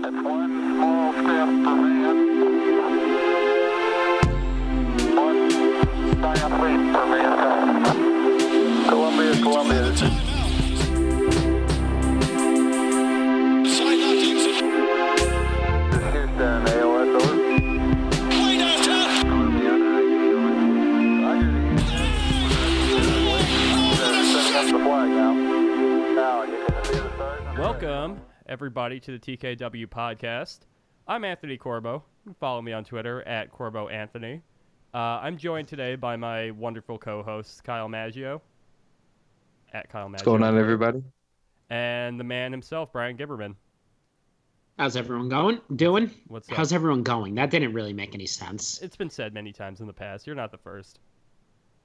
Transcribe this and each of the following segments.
It's one small step for man, one giant leap for mankind. Columbia. This is Houston, AOS over. Welcome, everybody, to the TKW Podcast. I'm Anthony Corbo. You can follow me on Twitter at Corbo Anthony. I'm joined today by my wonderful co-host, Kyle Maggio. At Kyle Maggio. What's going on, everybody? And the man himself, Bryan Gibberman. How's everyone doing? What's up? How's everyone going? That didn't really make any sense. It's been said many times in the past. You're not the first.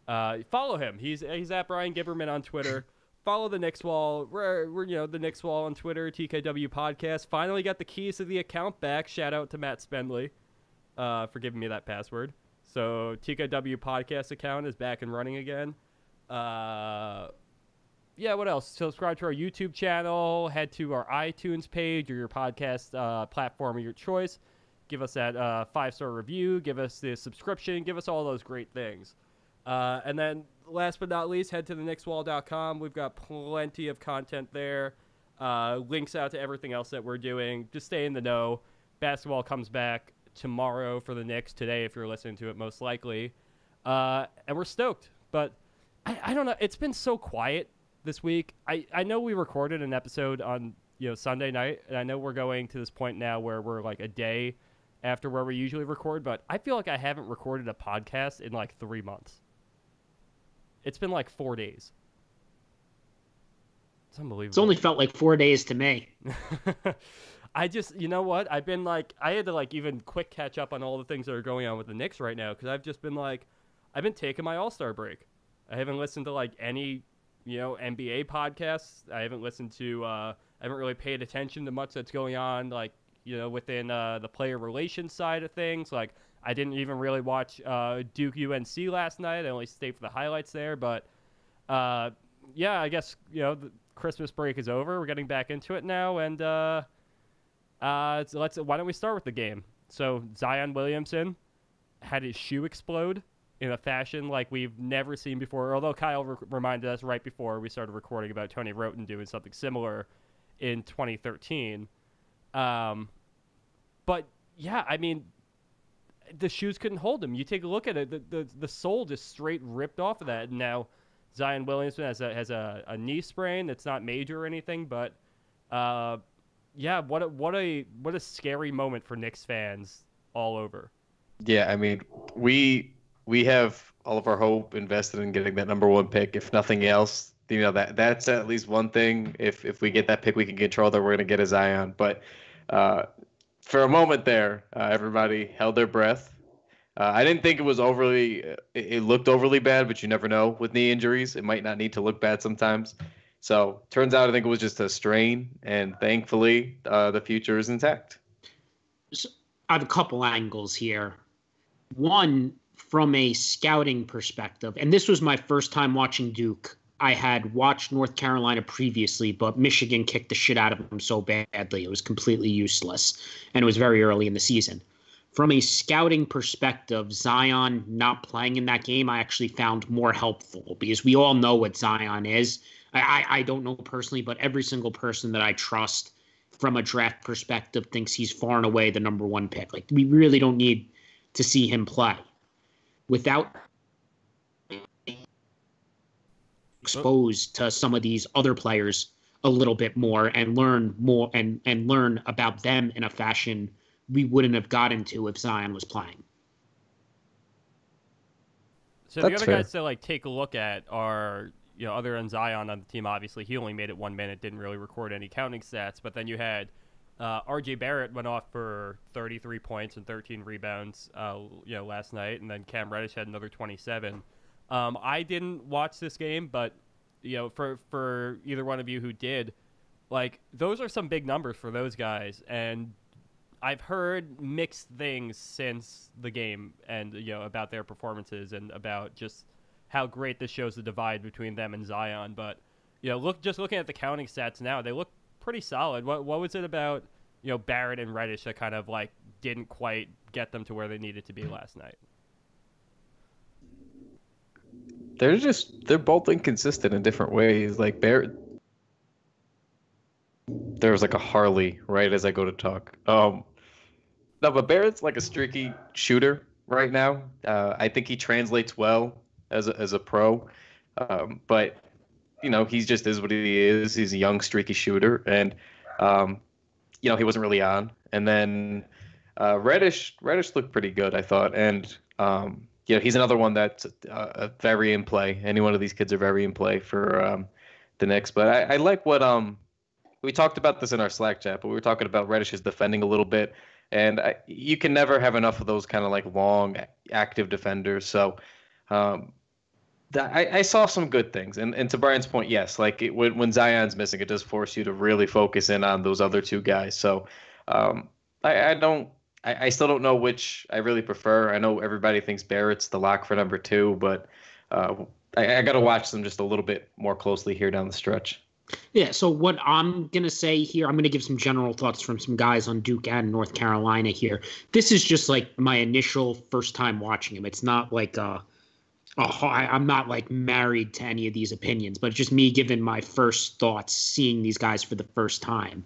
Follow him. He's at Bryan Gibberman on Twitter. Follow the Knicks Wall. We're the Knicks Wall on Twitter, TKW Podcast. Finally got the keys to the account back. Shout out to Matt Spendley for giving me that password. So TKW Podcast account is back and running again. What else? Subscribe to our YouTube channel. Head to our iTunes page or your podcast platform of your choice. Give us that 5-star review. Give us the subscription. Give us all those great things. And then, last but not least, head to theknickswall.com. We've got plenty of content there. Links out to everything else that we're doing. Just stay in the know. Basketball comes back tomorrow for the Knicks. Today, if you're listening to it, most likely. And we're stoked. But I don't know. It's been so quiet this week. I know we recorded an episode on Sunday night, and I know we're going to this point now where we're like a day after where we usually record, but I feel like I haven't recorded a podcast in like 3 months. It's been like 4 days. It's unbelievable. It's only felt like 4 days to me. I just, you know what? I've been like, I had to like even quick catch up on all the things that are going on with the Knicks right now, because I've just been like, I've been taking my All-Star break. I haven't listened to like any, NBA podcasts. I haven't listened to, I haven't really paid attention to much that's going on, like, within the player relations side of things. Like, I didn't even really watch Duke-UNC last night. I only stayed for the highlights there. But, I guess, the Christmas break is over. We're getting back into it now. And why don't we start with the game? So, Zion Williamson had his shoe explode in a fashion like we've never seen before. Although Kyle reminded us right before we started recording about Tony Roten doing something similar in 2013. But yeah, I mean, the shoes couldn't hold him. You take a look at it, the sole just straight ripped off of that. And now Zion Williamson has a knee sprain that's not major or anything, but what a scary moment for Knicks fans all over. Yeah, I mean, we have all of our hope invested in getting that number one pick. If nothing else, that's at least one thing. If we get that pick, we can control that we're going to get a Zion. But for a moment there, everybody held their breath. I didn't think it was it looked overly bad, but you never know with knee injuries. It might not need to look bad sometimes. So turns out I think it was just a strain, and thankfully the future is intact. So I have a couple angles here. One, from a scouting perspective, and this was my first time watching Duke. I had watched North Carolina previously, but Michigan kicked the shit out of them so badly. It was completely useless, and it was very early in the season. From a scouting perspective, Zion not playing in that game, I actually found more helpful because we all know what Zion is. I don't know personally, but every single person that I trust from a draft perspective thinks he's far and away the number one pick. Like, we really don't need to see him play. Without exposed to some of these other players a little bit more and learn more and learn about them in a fashion we wouldn't have gotten to if Zion was playing. So the other guys to take a look at are, other than Zion on the team, obviously he only made it 1 minute, didn't really record any counting stats, but then you had RJ Barrett went off for 33 points and 13 rebounds, last night, and then Cam Reddish had another 27. I didn't watch this game, but for either one of you who did, those are some big numbers for those guys, and I've heard mixed things since the game and about their performances and about just how great this shows the divide between them and Zion. But looking at the counting stats now, they look pretty solid. What was it about Barrett and Reddish that kind of like didn't quite get them to where they needed to be last night? They're both inconsistent in different ways. Like Barrett, there was like a Harley right as I go to talk. No, but Barrett's like a streaky shooter right now. I think he translates well as a pro, but he just is what he is. He's a young streaky shooter, and he wasn't really on. And then Reddish looked pretty good, I thought, and he's another one that's very in play. Any one of these kids are very in play for the Knicks. But I like what we talked about this in our Slack chat, but we were talking about Reddish's defending a little bit, and you can never have enough of those kind of like long, active defenders. So I saw some good things, and to Brian's point, yes, like when Zion's missing, it does force you to really focus in on those other two guys. So I still don't know which I really prefer. I know everybody thinks Barrett's the lock for number 2, but I got to watch them just a little bit more closely here down the stretch. Yeah, so what I'm going to say here, I'm going to give some general thoughts from some guys on Duke and North Carolina here. This is just like my initial first time watching him. It's not like I'm not like married to any of these opinions, but just me giving my first thoughts, seeing these guys for the first time.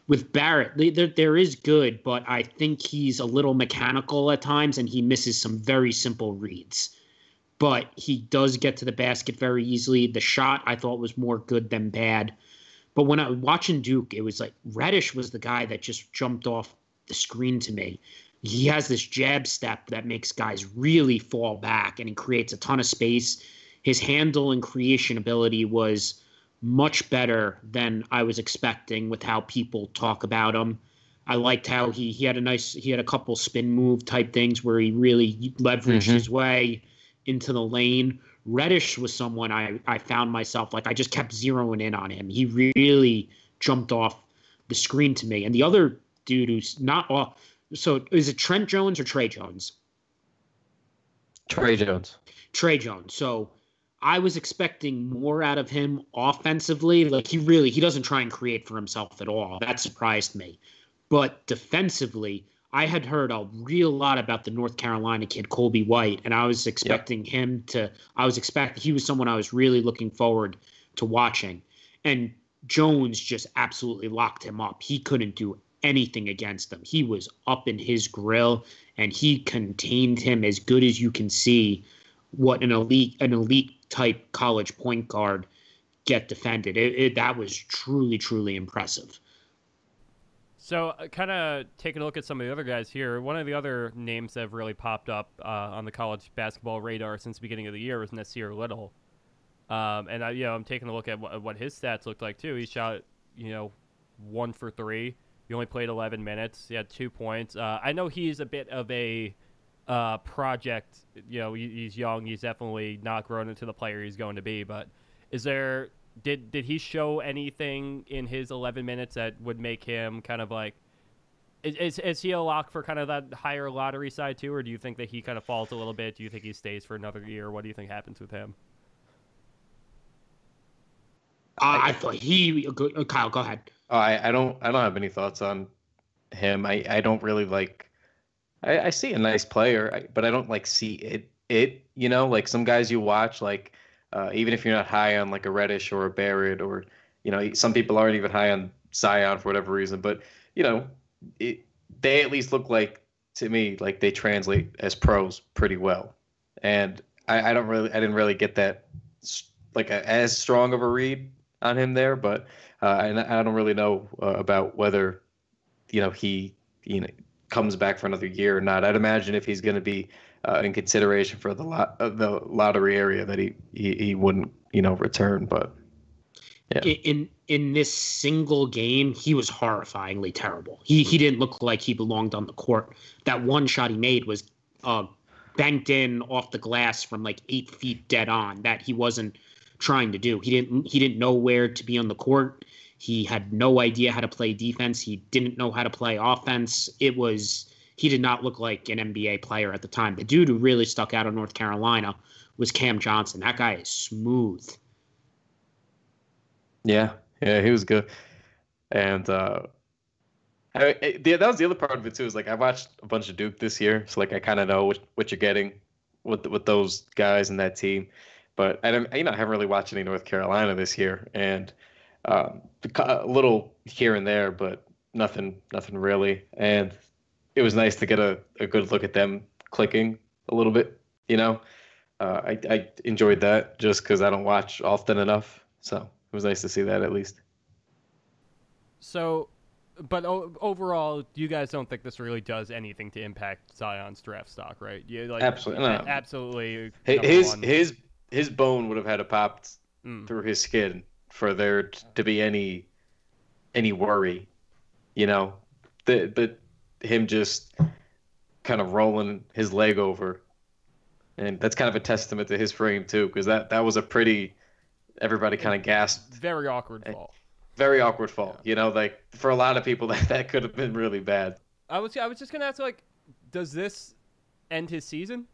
With Barrett, there is good, but I think he's a little mechanical at times, and he misses some very simple reads. But he does get to the basket very easily. The shot, I thought, was more good than bad. But when I was watching Duke, it was like Reddish was the guy that just jumped off the screen to me. He has this jab step that makes guys really fall back, and he creates a ton of space. His handle and creation ability was much better than I was expecting with how people talk about him. I liked how he had a couple spin move type things where he really leveraged his way into the lane. Reddish was someone I found myself like I just kept zeroing in on him. He really jumped off the screen to me. And the other dude who's not off. So is it Trent Jones or Trey Jones? Trey Jones. Trey Jones. So I was expecting more out of him offensively. Like he doesn't try and create for himself at all. That surprised me. But defensively, I had heard a real lot about the North Carolina kid, Colby White, and I was expecting he was someone I was really looking forward to watching. And Jones just absolutely locked him up. He couldn't do anything against him. He was up in his grill, and he contained him as good as you can see what an elite type college point guard get defended. That was truly, truly impressive. So kind of taking a look at some of the other guys here, one of the other names that have really popped up on the college basketball radar since the beginning of the year was Nasir Little. And I'm taking a look at what his stats looked like too. He shot, 1 for 3. He only played 11 minutes. He had 2 points. I know he's a bit of a project. He's young. He's definitely not grown into the player he's going to be. But did he show anything in his 11 minutes that would make him kind of like, is he a lock for kind of that higher lottery side too, or do you think that he kind of falls a little bit? Do you think he stays for another year? What do you think happens with him? I thought Kyle, go ahead. I don't have any thoughts on him. I don't really like. I see a nice player, but I don't like see it. Like some guys you watch, like even if you're not high on like a Reddish or a Barrett, or some people aren't even high on Zion for whatever reason, but they at least look like, to me, like they translate as pros pretty well. And I didn't really get that like as strong of a read on him there, but and I don't really know about whether he comes back for another year or not. I'd imagine if he's going to be in consideration for the lottery area that he wouldn't return. But yeah, in this single game, he was horrifyingly terrible. He didn't look like he belonged on the court. That one shot he made was banked in off the glass from like 8 feet dead on. That he wasn't trying to do. He didn't know where to be on the court. He had no idea how to play defense. He didn't know how to play offense. He did not look like an NBA player at the time. The dude who really stuck out of North Carolina was Cam Johnson. That guy is smooth. Yeah, he was good. And That was the other part of it too. Is like I watched a bunch of Duke this year, so like I kind of know what you're getting with those guys and that team. But I haven't really watched any North Carolina this year, and a little here and there, but nothing really. And it was nice to get a good look at them clicking a little bit. I enjoyed that just because I don't watch often enough, so it was nice to see that at least. So. But overall, you guys don't think this really does anything to impact Zion's draft stock, right? Absolutely, no. Absolutely. His bone would have had to pop through his skin for there to be any worry, But him just kind of rolling his leg over, and that's kind of a testament to his frame too, because that was a pretty everybody kind of gasped. Very awkward fall. Very awkward fall. Like for a lot of people that could have been really bad. I was just gonna ask, like, does this end his season?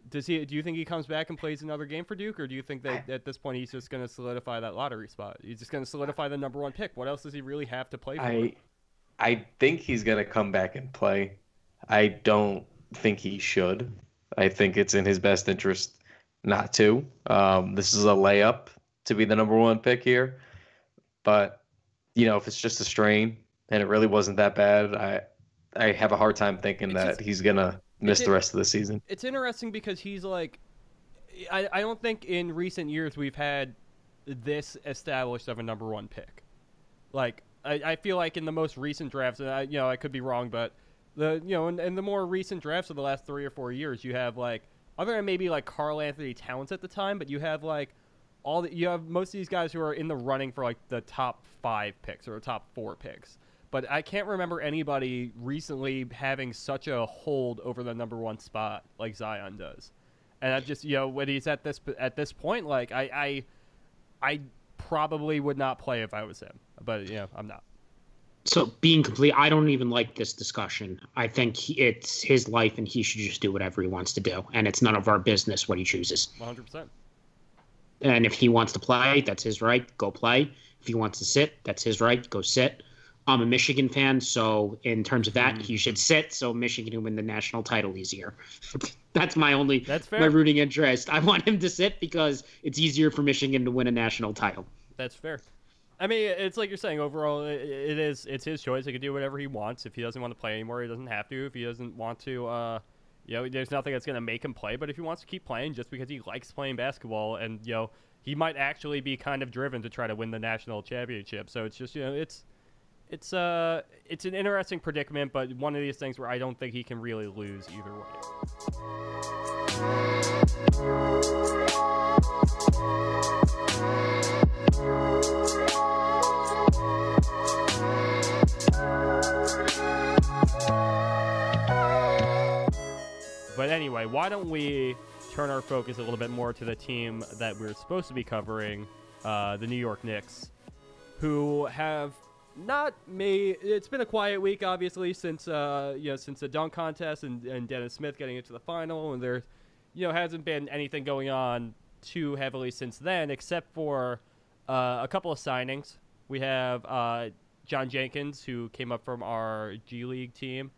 Do you think he comes back and plays another game for Duke, or do you think that at this point he's just gonna solidify that lottery spot? He's just gonna solidify the number 1 pick. What else does he really have to play for? I think he's gonna come back and play. I don't think he should. I think it's in his best interest not to. This is a layup to be the number 1 pick here. But, if it's just a strain and it really wasn't that bad, I have a hard time thinking that he's going to miss the rest of the season. It's interesting because he's like, I don't think in recent years we've had this established of a number 1 pick. Like, I feel like in the most recent drafts, and I could be wrong, but in the more recent drafts of the last 3 or 4 years, you have like, other than maybe like Karl Anthony Towns at the time, but you have like, you have most of these guys who are in the running for like the top 5 picks or top 4 picks. But I can't remember anybody recently having such a hold over the number 1 spot like Zion does. And I just, when he's at this point, like I probably would not play if I was him, but I'm not. So being complete, I don't even like this discussion. I think it's his life and he should just do whatever he wants to do. And it's none of our business what he chooses. 100%. And if he wants to play, that's his right. Go play. If he wants to sit, that's his right. Go sit. I'm a Michigan fan, so in terms of that, he should sit so Michigan can win the national title easier. That's my rooting interest. I want him to sit because it's easier for Michigan to win a national title. That's fair. I mean, it's like you're saying, overall, it's his choice. He can do whatever he wants. If he doesn't want to play anymore, he doesn't have to. If he doesn't want to, there's nothing that's going to make him play. But if he wants to keep playing just because he likes playing basketball and, he might actually be kind of driven to try to win the national championship. So it's just, it's an interesting predicament, but one of these things where I don't think he can really lose either way. But anyway, why don't we turn our focus a little bit more to the team that we're supposed to be covering, the New York Knicks, who have not made. It's been a quiet week, obviously, since since the dunk contest and Dennis Smith getting into the final, and there, hasn't been anything going on too heavily since then, except for a couple of signings. We have John Jenkins, who came up from our G League team.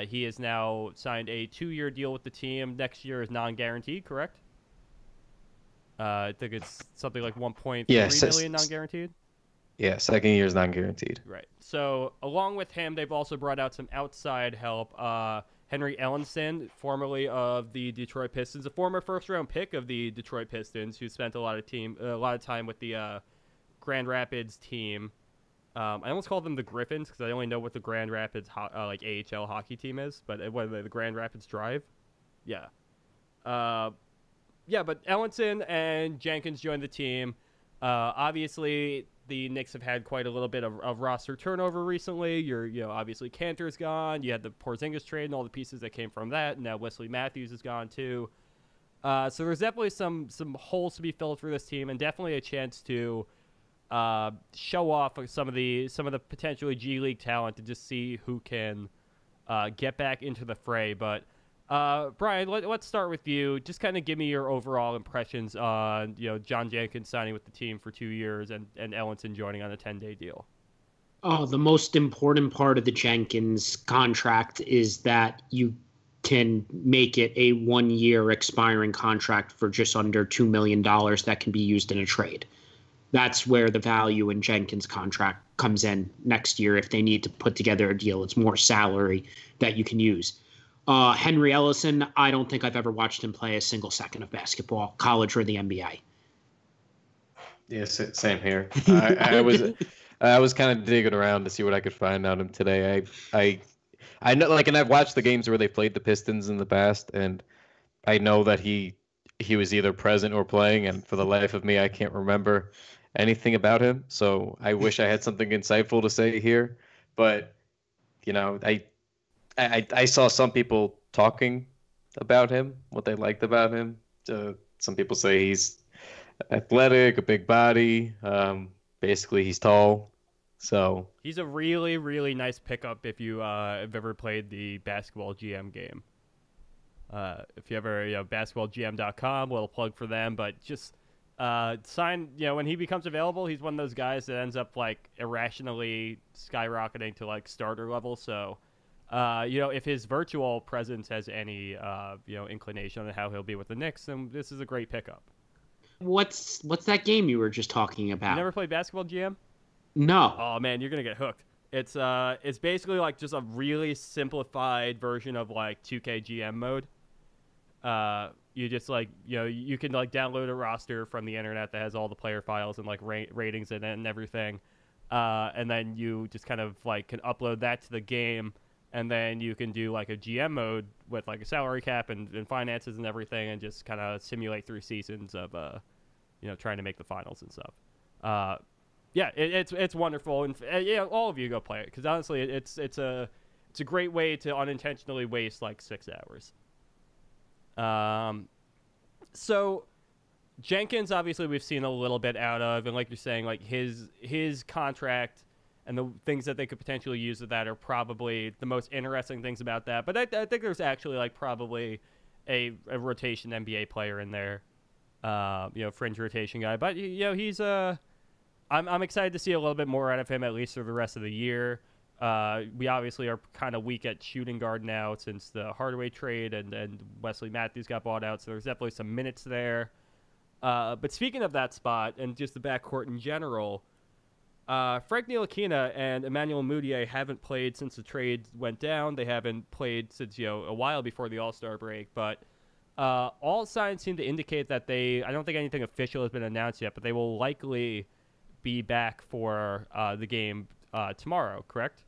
He has now signed a 2-year deal with the team. Next year is non-guaranteed, correct? I think it's something like $1.3 million non-guaranteed. Yeah, second year is non-guaranteed. Right. So along with him, they've also brought out some outside help. Henry Ellenson, formerly of the Detroit Pistons, a former first-round pick of the Detroit Pistons, who spent a lot of time with the Grand Rapids team. I almost call them the Griffins because I only know what the Grand Rapids AHL hockey team is, but what are they, the Grand Rapids Drive? Yeah. But Ellenson and Jenkins joined the team. Obviously, the Knicks have had quite a little bit of roster turnover recently. Obviously Cantor's gone. You had the Porzingis trade and all the pieces that came from that. Now Wesley Matthews is gone too. So there's definitely some holes to be filled for this team, and definitely a chance to show off some of the potentially G League talent to just see who can get back into the fray. But Brian, let's start with you. Just kind of give me your overall impressions on John Jenkins signing with the team for 2 years and Ellenson joining on a 10-day deal. Oh, the most important part of the Jenkins contract is that you can make it a 1-year expiring contract for just under $2 million that can be used in a trade. That's where the value in Jenkins' contract comes in next year if they need to put together a deal. It's more salary that you can use. Henry Ellison, I don't think I've ever watched him play a single second of basketball, college or the NBA. Yes, same here. I was kind of digging around to see what I could find on him today. I know, like, and I've watched the games where they played the Pistons in the past, and I know that he was either present or playing, and for the life of me, I can't remember anything about him. So I wish I had something insightful to say here, but you know, I saw some people talking about him, what they liked about him. Some people say he's athletic, a big body. Basically, he's tall. So he's a really, really nice pickup if you have ever played the basketball GM game. If you ever, basketballgm.com, little plug for them, but just sign, when he becomes available, he's one of those guys that ends up like irrationally skyrocketing to like starter level. So, if his virtual presence has any, inclination on how he'll be with the Knicks, then this is a great pickup. What's that game you were just talking about? You never played basketball GM? No. Oh man, you're gonna get hooked. It's basically like just a really simplified version of like 2K GM mode. You just like, you can like download a roster from the internet that has all the player files and like ratings in it and everything. And then you just kind of like can upload that to the game, and then you can do like a GM mode with like a salary cap and finances and everything, and just kind of simulate through seasons of, trying to make the finals and stuff. Yeah, it's wonderful, and all of you go play it, because honestly, it's a great way to unintentionally waste like 6 hours. So Jenkins, obviously, we've seen a little bit out of, and like you're saying, like his contract and the things that they could potentially use of that are probably the most interesting things about that. But I think there's actually like probably a rotation NBA player in there, fringe rotation guy. But he's I'm excited to see a little bit more out of him, at least for the rest of the year. We obviously are kind of weak at shooting guard now since the Hardaway trade and Wesley Matthews got bought out, so there's definitely some minutes there. But speaking of that spot and just the backcourt in general, Frank Ntilikina and Emmanuel Mudiay haven't played since the trade went down. They haven't played since a while before the All-Star break, but all signs seem to indicate that I don't think anything official has been announced yet, but they will likely be back for the game tomorrow, correct?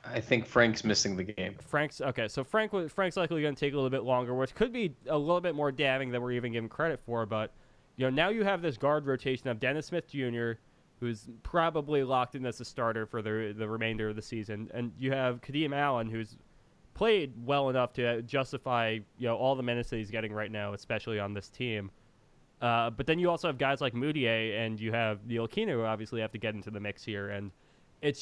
I think Frank's missing the game. Frank's likely going to take a little bit longer, which could be a little bit more damning than we're even giving credit for. But now you have this guard rotation of Dennis Smith Jr., who's probably locked in as a starter for the remainder of the season, and you have Kadeem Allen, who's played well enough to justify all the minutes that he's getting right now, especially on this team. But then you also have guys like Mudiay, and you have Ntilikina, who obviously have to get into the mix here. And it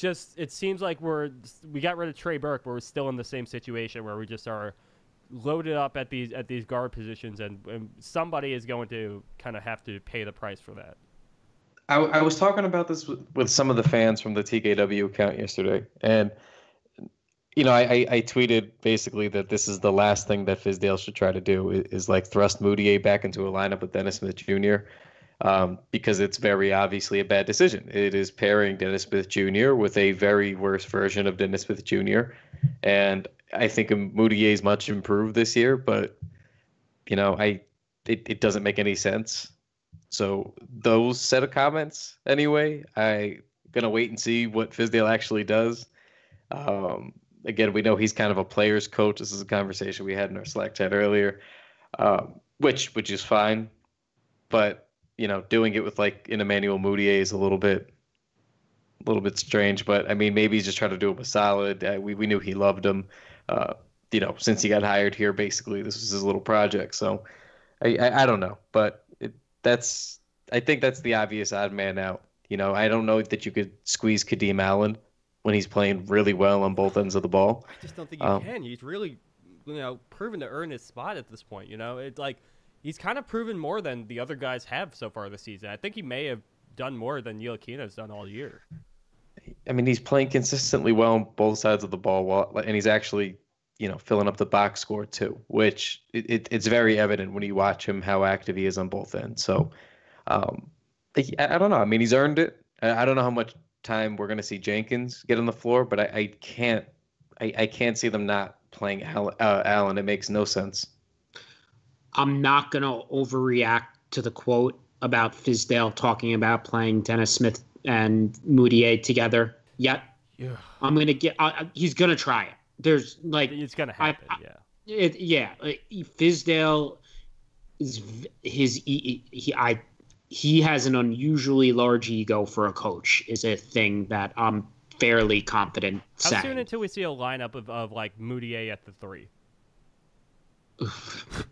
seems like we got rid of Trey Burke, but we're still in the same situation where we just are loaded up at these guard positions, and somebody is going to kind of have to pay the price for that. I was talking about this with some of the fans from the TKW account yesterday, and I tweeted basically that this is the last thing that Fizdale should try to do is like thrust Mudiay back into a lineup with Dennis Smith Jr. Because it's very obviously a bad decision. It is pairing Dennis Smith Jr. with a very worse version of Dennis Smith Jr. And I think Mudiay is much improved this year, but it doesn't make any sense. So those set of comments anyway, I'm gonna wait and see what Fizdale actually does. Again, we know he's kind of a player's coach. This is a conversation we had in our Slack chat earlier, which is fine. But doing it with like an Emmanuel Mudiay is a little bit strange. But I mean, maybe he's just trying to do him a solid. We knew he loved him. Since he got hired here, basically this was his little project. So I don't know, but I think that's the obvious odd man out. I don't know that you could squeeze Kadeem Allen when he's playing really well on both ends of the ball. I just don't think you can. He's really, proven to earn his spot at this point. It's like he's kind of proven more than the other guys have so far this season. I think he may have done more than Ntilikina has done all year. I mean, he's playing consistently well on both sides of the ball, and he's actually, filling up the box score too, which it's very evident when you watch him how active he is on both ends. So, I don't know. I mean, he's earned it. I don't know how much time we're going to see Jenkins get on the floor, but I can't see them not playing Allen. It makes no sense. I'm not going to overreact to the quote about Fizdale talking about playing Dennis Smith and Moutier together yet. Yeah. I'm going to get he's going to try it. There's it's going to happen, Fizdale is he has an unusually large ego for a coach is a thing that I'm fairly confident saying. How soon until we see a lineup of like Moutier at the 3?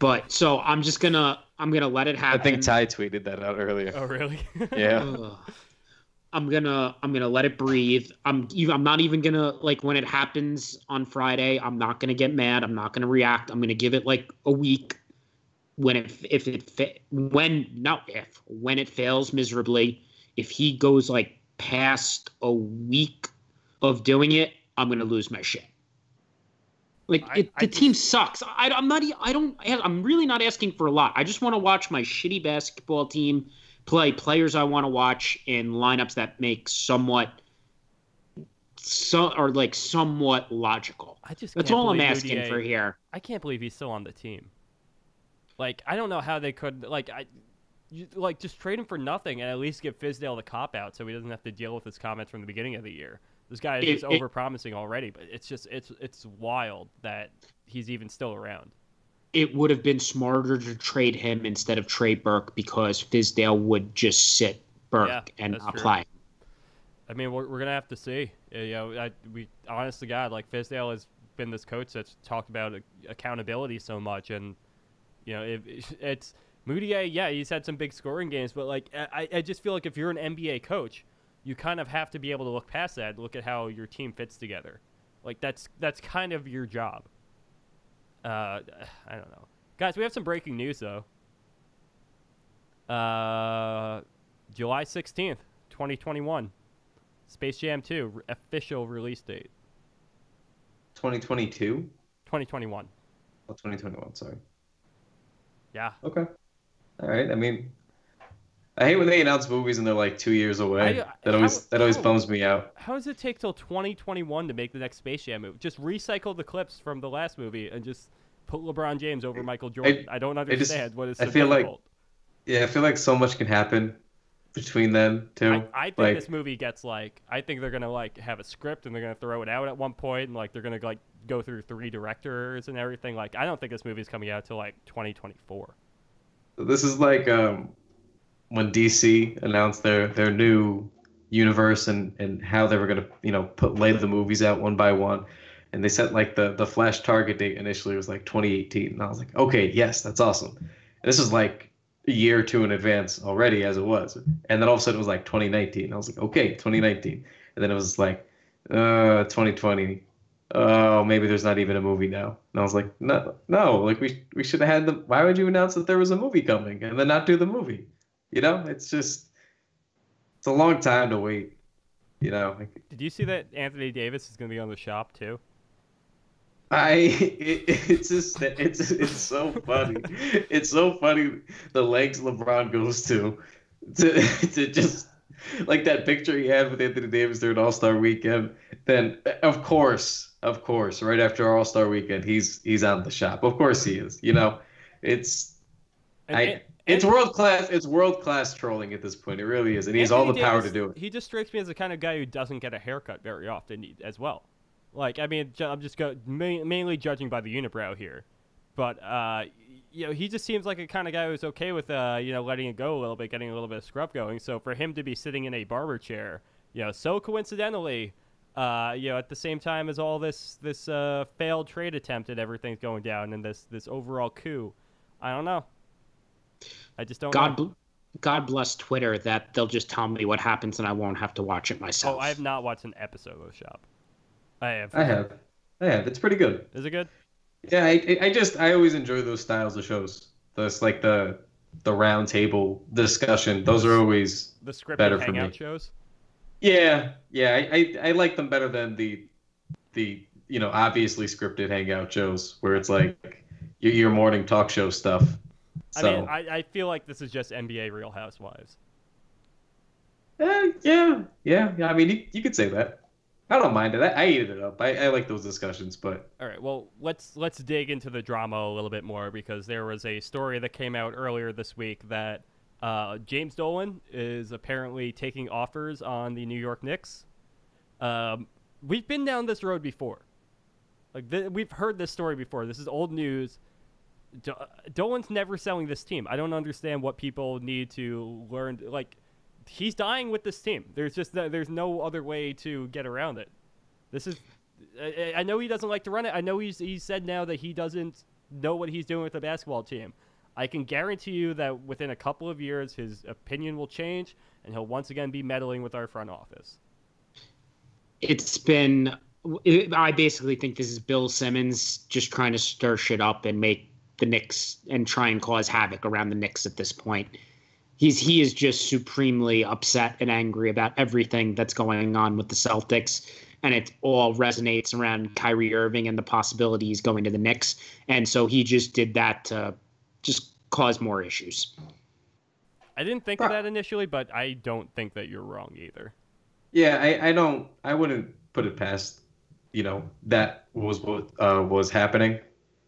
But so I'm gonna let it happen. I think Ty tweeted that out earlier. Oh really? Yeah. I'm gonna let it breathe. I'm not even gonna when it happens on Friday. I'm not gonna get mad. I'm not gonna react. I'm gonna give it a week. When it fails miserably, if he goes past a week of doing it, I'm gonna lose my shit. The team sucks. I'm really not asking for a lot. I just want to watch my shitty basketball team play players I want to watch in lineups that make somewhat logical. That's all I'm asking for here. I can't believe he's still on the team. I don't know how they could just trade him for nothing and at least give Fizdale the cop out so he doesn't have to deal with his comments from the beginning of the year. This guy is just overpromising already, but it's wild that he's even still around. It would have been smarter to trade him instead of trade Burke because Fizdale would just sit Burke and not play. I mean, we're gonna have to see. We honest to God, Fizdale has been this coach that's talked about accountability so much, and it's Moutier. Yeah, he's had some big scoring games, but I just feel like if you're an NBA coach, you kind of have to be able to look past that, look at how your team fits together. That's kind of your job. I don't know. Guys, we have some breaking news, though. July 16th, 2021. Space Jam 2, official release date. 2022? 2021. Oh, 2021, sorry. Yeah. Okay. All right. I mean, I hate when they announce movies and they're 2 years away. That always bums me out. How does it take till 2021 to make the next Space Jam movie? Just recycle the clips from the last movie and just put LeBron James over Michael Jordan. I don't understand what is so difficult. I feel like so much can happen between them too. I think this movie gets I think they're gonna have a script and they're gonna throw it out at one point and they're gonna go through 3 directors and everything. I don't think this movie's coming out till 2024. This is when DC announced their new universe and how they were gonna lay the movies out one by one, and they set the Flash target date initially was 2018, and I was like, okay, yes, that's awesome. And this is a year or two in advance already as it was, and then all of a sudden it was 2019. And I was like, okay, 2019, and then it was 2020. Oh, maybe there's not even a movie now. And I was like, no, we should have had them. Why would you announce that there was a movie coming and then not do the movie? It's a long time to wait. Did you see that Anthony Davis is going to be on The Shop too? It's so funny. It's so funny the lengths LeBron goes to just that picture he had with Anthony Davis during All-Star Weekend. Then of course, right after All-Star Weekend, he's on The Shop. Of course he is. It's world class. It's world class trolling at this point. It really is, and he has all the power to do it. He just strikes me as the kind of guy who doesn't get a haircut very often, as well. I'm just mainly judging by the unibrow here, but he just seems like a kind of guy who's okay with letting it go a little bit, getting a little bit of scrub going. So for him to be sitting in a barber chair, so coincidentally, at the same time as all this failed trade attempt and everything's going down, and this overall coup, I don't know. I just don't know. God bless Twitter that they'll just tell me what happens and I won't have to watch it myself. Oh, I have not watched an episode of The Shop. I have. It's pretty good. Is it good? Yeah, I always enjoy those styles of shows. Those the round table discussion. Those are always the scripted better for hangout me. shows. Yeah, I like them better than the obviously scripted hangout shows where it's like your morning talk show stuff. So, I mean, I feel like this is just NBA Real Housewives. yeah. I mean, you could say that. I don't mind it. I eat it up. I like those discussions, but All right, well, let's dig into the drama a little bit more because there was a story that came out earlier this week that James Dolan is apparently taking offers on the New York Knicks. We've been down this road before. We've heard this story before. This is old news. Dolan's never selling this team. I don't understand what people need to learn. Like, he's dying with this team. There's no other way to get around it. This is. I know he doesn't like to run it. I know he's said now that he doesn't know what he's doing with the basketball team. I can guarantee you that within a couple of years, his opinion will change, and he'll once again be meddling with our front office. I basically think this is Bill Simmons just trying to stir shit up and make the Knicks and try and cause havoc around the Knicks at this point. He is just supremely upset and angry about everything that's going on with the Celtics, and it all resonates around Kyrie Irving and the possibility he's going to the Knicks. And so he just did that to just cause more issues. I didn't think of that initially, but I don't think that you're wrong either. yeah, I wouldn't put it past, that was what was happening.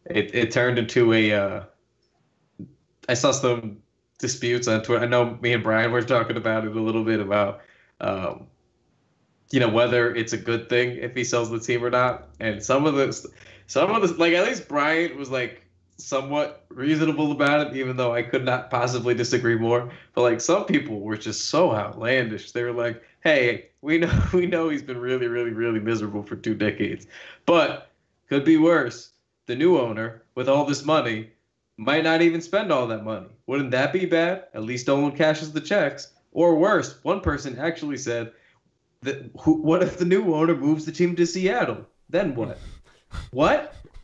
It turned into I saw some disputes on Twitter. I know me and Brian were talking about it a little bit about, whether it's a good thing if he sells the team or not. And some of this, like at least Brian was like somewhat reasonable about it, even though I could not possibly disagree more. But like some people were just so outlandish. They were like, "Hey, we know he's been really, really, really miserable for 2 decades, but could be worse. The new owner with all this money might not even spend all that money. Wouldn't that be bad? At least no one cashes the checks. Or worse, one person actually said what if the new owner moves the team to Seattle? Then what?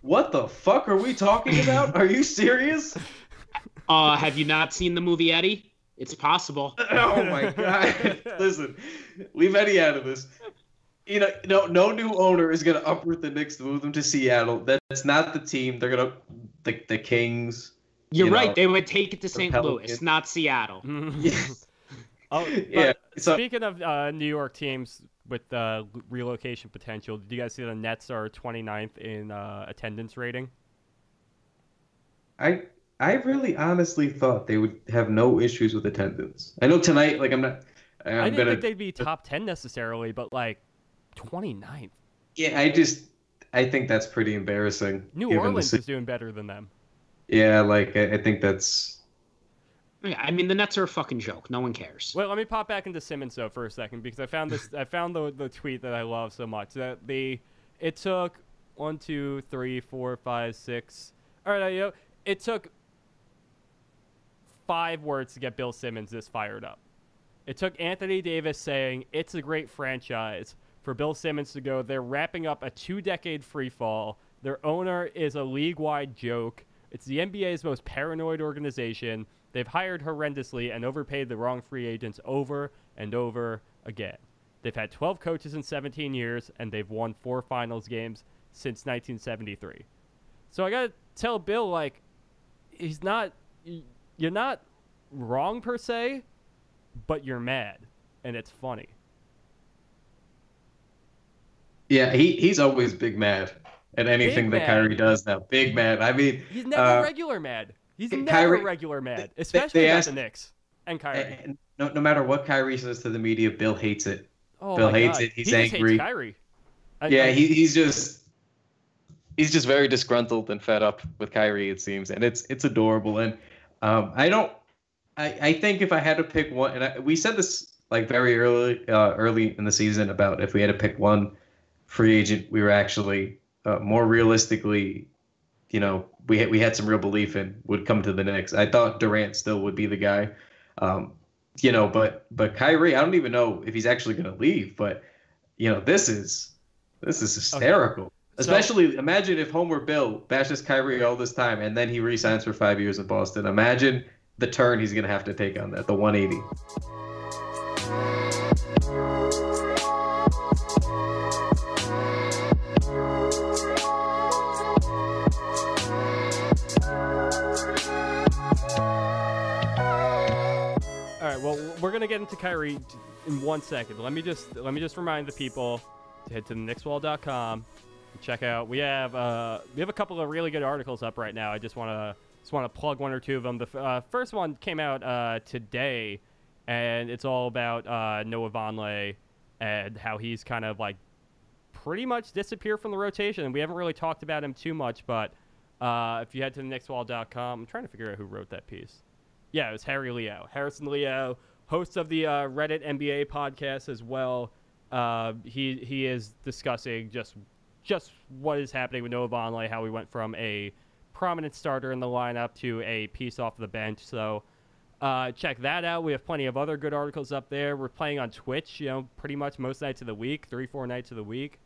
What the fuck are we talking about? Are you serious? Have you not seen the movie Eddie? It's possible. Oh my God. Listen, leave Eddie out of this. No new owner is going to uproot the Knicks to move them to Seattle. That's not the team. They're going to, the Kings. You're right. They would take it to St. Pelicans. Louis, not Seattle. Yes. Yeah. Speaking of New York teams with relocation potential, did you guys see the Nets are 29th in attendance rating? I really honestly thought they would have no issues with attendance. I know tonight, like I didn't think they'd be top 10 necessarily, but like 29th. Yeah, I think that's pretty embarrassing. New Orleans is doing better than them. Yeah, like I think that's. Yeah, I mean the Nets are a fucking joke. No one cares. Well, let me pop back into Simmons though for a second because I found the tweet that I love so much that it took 1, 2, 3, 4, 5, 6. All right, it took 5 words to get Bill Simmons this fired up. It took Anthony Davis saying it's a great franchise for Bill Simmons to go. They're wrapping up a 2-decade free fall. Their owner is a league-wide joke. It's the NBA's most paranoid organization. They've hired horrendously and overpaid the wrong free agents over and over again. They've had 12 coaches in 17 years, and they've won 4 finals games since 1973. So I got to tell Bill, like, you're not wrong per se, but you're mad, and it's funny. Yeah, he's always big mad at anything that Kyrie does now. Big mad. I mean, he's never regular mad. He's never regular mad, especially about the Knicks and Kyrie. No matter what Kyrie says to the media, Bill hates it. Oh, Bill hates it. He's angry. Hates Kyrie. He's just very disgruntled and fed up with Kyrie, it seems, and it's adorable. And I think if I had to pick one, and we said this like very early in the season about if we had to pick one free agent, we were actually more realistically, we had some real belief in would come to the Knicks. I thought Durant still would be the guy, but Kyrie, I don't even know if he's actually going to leave. But this is hysterical. Okay. Especially imagine if Homer Bill bashes Kyrie all this time and then he re-signs for 5 years in Boston. Imagine the turn he's going to have to take on that, the 180. All right, well, we're gonna get into Kyrie in 1 second. Let me just remind the people to head to knickswall.com. Check out. We have a couple of really good articles up right now. I just want to plug one or two of them. The first one came out today, and it's all about Noah Vonleh and how he's kind of like pretty much disappeared from the rotation. And we haven't really talked about him too much, but if you head to knickswall.com, I'm trying to figure out who wrote that piece. Yeah, it was Harrison Leo, host of the Reddit NBA podcast as well. He is discussing just what is happening with Noah Vonleh, how we went from a prominent starter in the lineup to a piece off the bench. So check that out. We have plenty of other good articles up there. We're playing on Twitch, pretty much most nights of the week, 3-4 nights of the week.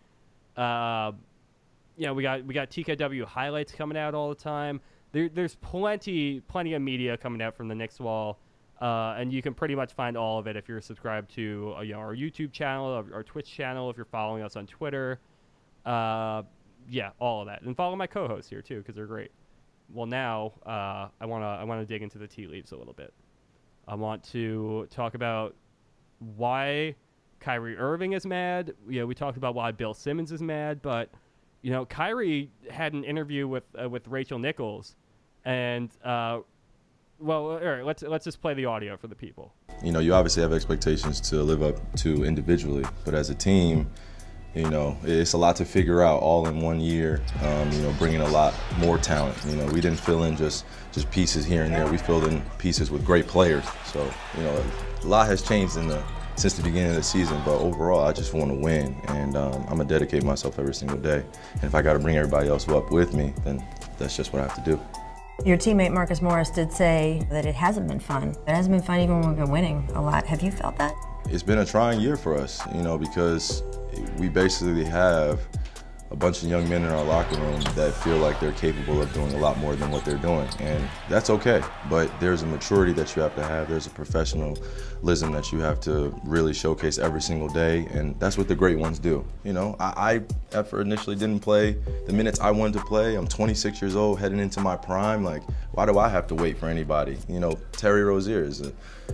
We got TKW highlights coming out all the time. There's plenty of media coming out from the Knicks Wall, and you can pretty much find all of it if you're subscribed to our YouTube channel, our Twitch channel, if you're following us on Twitter. All of that, and follow my co-hosts here too because they're great. Well, now I wanna dig into the tea leaves a little bit. I want to talk about why Kyrie Irving is mad. We talked about why Bill Simmons is mad, but Kyrie had an interview with Rachel Nichols, and all right, let's just play the audio for the people. You obviously have expectations to live up to individually, but as a team, it's a lot to figure out all in 1 year. Bringing a lot more talent. We didn't fill in just pieces here and there. We filled in pieces with great players. So a lot has changed since the beginning of the season, but overall, I just want to win, and I'm going to dedicate myself every single day. And if I got to bring everybody else up with me, then that's just what I have to do. Your teammate Marcus Morris did say that it hasn't been fun. It hasn't been fun even when we've been winning a lot. Have you felt that? It's been a trying year for us, because we basically have a bunch of young men in our locker room that feel like they're capable of doing a lot more than what they're doing, and that's okay. But there's a maturity that you have to have. There's a professionalism that you have to really showcase every single day, and that's what the great ones do. I initially didn't play the minutes I wanted to play. I'm 26 years old, heading into my prime. Like, why do I have to wait for anybody? Terry Rozier is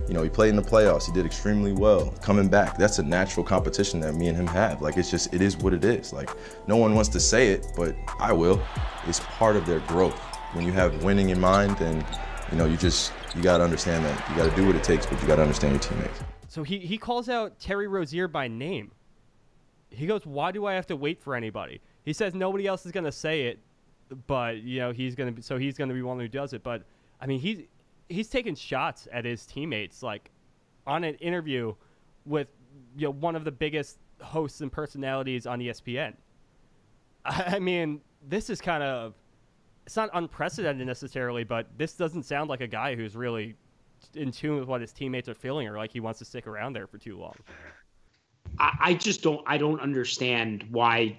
he played in the playoffs. He did extremely well. Coming back, that's a natural competition that me and him have. Like, it is what it is. Like, no one wants to say it, but I will. It's part of their growth. When you have winning in mind, then, you got to understand that. You got to do what it takes, but you got to understand your teammates. So he calls out Terry Rozier by name. He goes, why do I have to wait for anybody? He says nobody else is going to say it, but, he's going to be one who does it. But, I mean, he's taking shots at his teammates, like on an interview with one of the biggest hosts and personalities on ESPN. I mean, this is it's not unprecedented necessarily, but this doesn't sound like a guy who's really in tune with what his teammates are feeling or like he wants to stick around there for too long. I don't understand why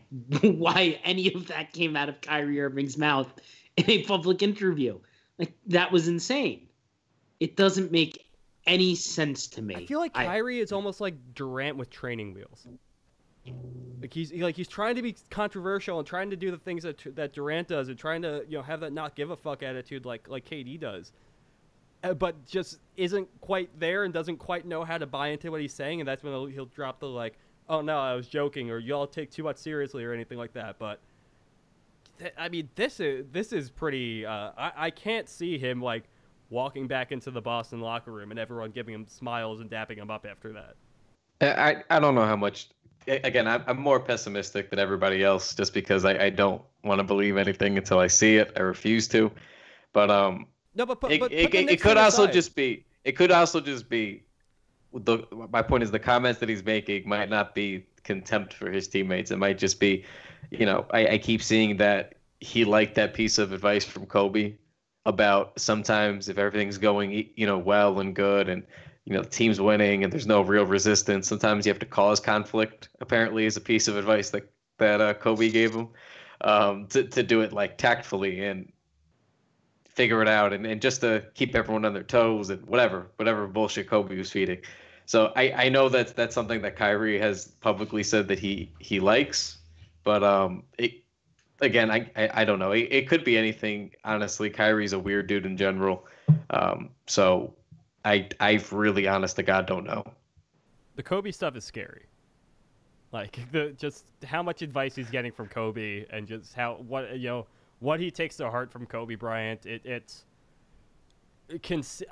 any of that came out of Kyrie Irving's mouth in a public interview. Like, that was insane. It doesn't make any sense to me. I feel like Kyrie is almost like Durant with training wheels. Like he's trying to be controversial and trying to do the things that Durant does and trying to have that not give a fuck attitude like KD does, but just isn't quite there and doesn't quite know how to buy into what he's saying, and that's when he'll drop the like, oh no, I was joking, or y'all take too much seriously or anything like that. But I mean, this is pretty. I can't see him like walking back into the Boston locker room and everyone giving him smiles and dapping him up after that. I don't know how much. Again, I'm more pessimistic than everybody else just because I don't want to believe anything until I see it. I refuse to. But no, but it could also just be. It could also just be. My point is the comments that he's making might not be contempt for his teammates. It might just be, I keep seeing that he liked that piece of advice from Kobe about sometimes if everything's going, well and good and, the team's winning and there's no real resistance, sometimes you have to cause conflict, apparently, is a piece of advice that Kobe gave him to do it like tactfully and figure it out and just to keep everyone on their toes and whatever bullshit Kobe was feeding. So I know that's something that Kyrie has publicly said that he likes, but I don't know. It could be anything. Honestly, Kyrie's a weird dude in general. So I really, honest to God, don't know. The Kobe stuff is scary. Like just how much advice he's getting from Kobe, and just what he takes to heart from Kobe Bryant.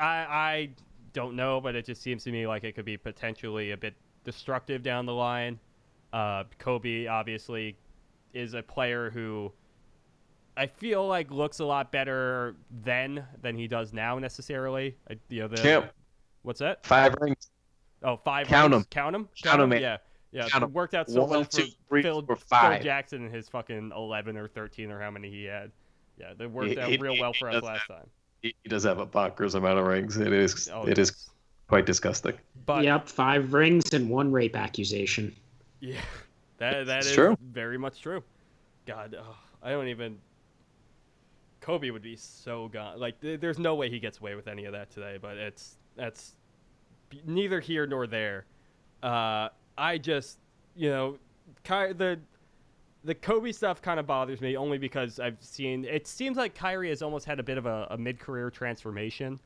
I don't know, but it just seems to me like it could be potentially a bit destructive down the line. Kobe obviously is a player who I feel like looks a lot better then than he does now necessarily. Champ. What's that? 5 rings. Oh, 5 Count rings. them. Count them? Count them, man. Yeah. Count It 'em. worked out so 1, well 2, for 3, Phil 4, 5. Jackson and his fucking 11 or 13 or how many he had. Yeah, they worked out He- real well he for us does last have- time. He does have a bonkers amount of rings. It is quite disgusting. But Yep, 5 rings and 1 rape accusation. yeah, that It's is true. very much true. God, I don't even. Kobe would be so gone. Like, there's no way he gets away with any of that today. But that's neither here nor there. I just, the Kobe stuff kind of bothers me only because I've seen it seems like Kyrie has almost had a bit of a mid-career transformation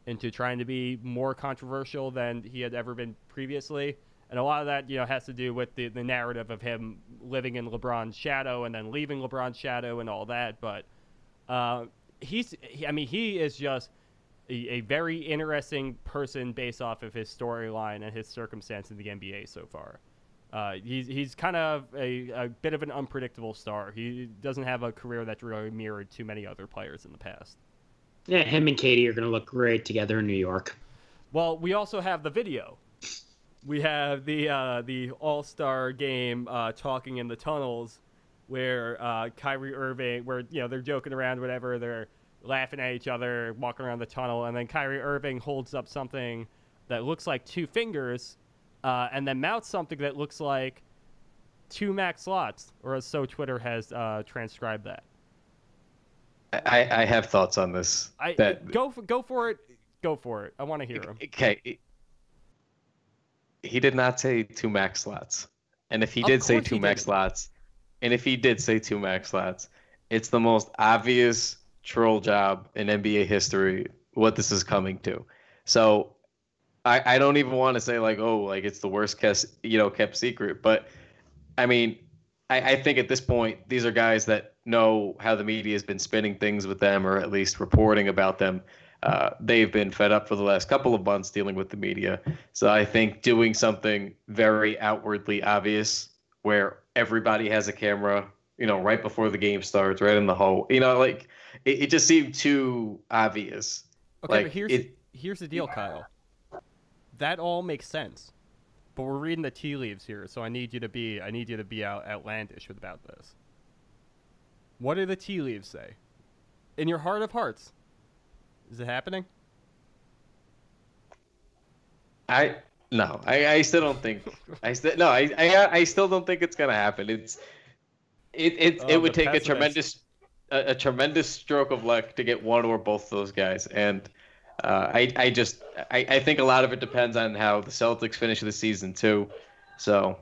into trying to be more controversial than he had ever been previously. And a lot of that, has to do with the narrative of him living in LeBron's shadow and then leaving LeBron's shadow and all that. But he is just a very interesting person based off of his storyline and his circumstance in the NBA so far. He's kind of a bit of an unpredictable star. He doesn't have a career that's really mirrored too many other players in the past. Yeah, him and Katie are going to look great together in New York. Well, we also have the video. We have the All-Star game talking in the tunnels where Kyrie Irving, where they're joking around, whatever, they're laughing at each other, walking around the tunnel, and then Kyrie Irving holds up something that looks like 2 fingers, and then mouths something that looks like 2 max slots, or so Twitter has transcribed that. I have thoughts on this. Go for it. Go for it. I want to hear him. Okay. He did not say 2 max slots. And if he did say 2 max slots, it's the most obvious troll job in NBA history what this is coming to. So I don't even want to say it's the worst kept secret, but I mean, I think at this point these are guys that know how the media has been spinning things with them, or at least reporting about them. They've been fed up for the last couple of months dealing with the media. So I think doing something very outwardly obvious where everybody has a camera, right before the game starts, right in the hole, it just seemed too obvious. Okay, but here's the deal, Kyle. That all makes sense. But we're reading the tea leaves here, so I need you to be outlandish about this. What do the tea leaves say? In your heart of hearts, is it happening? I still don't think. I still don't think it's gonna happen. It would take a tremendous stroke of luck to get one or both of those guys, and I think a lot of it depends on how the Celtics finish the season too. So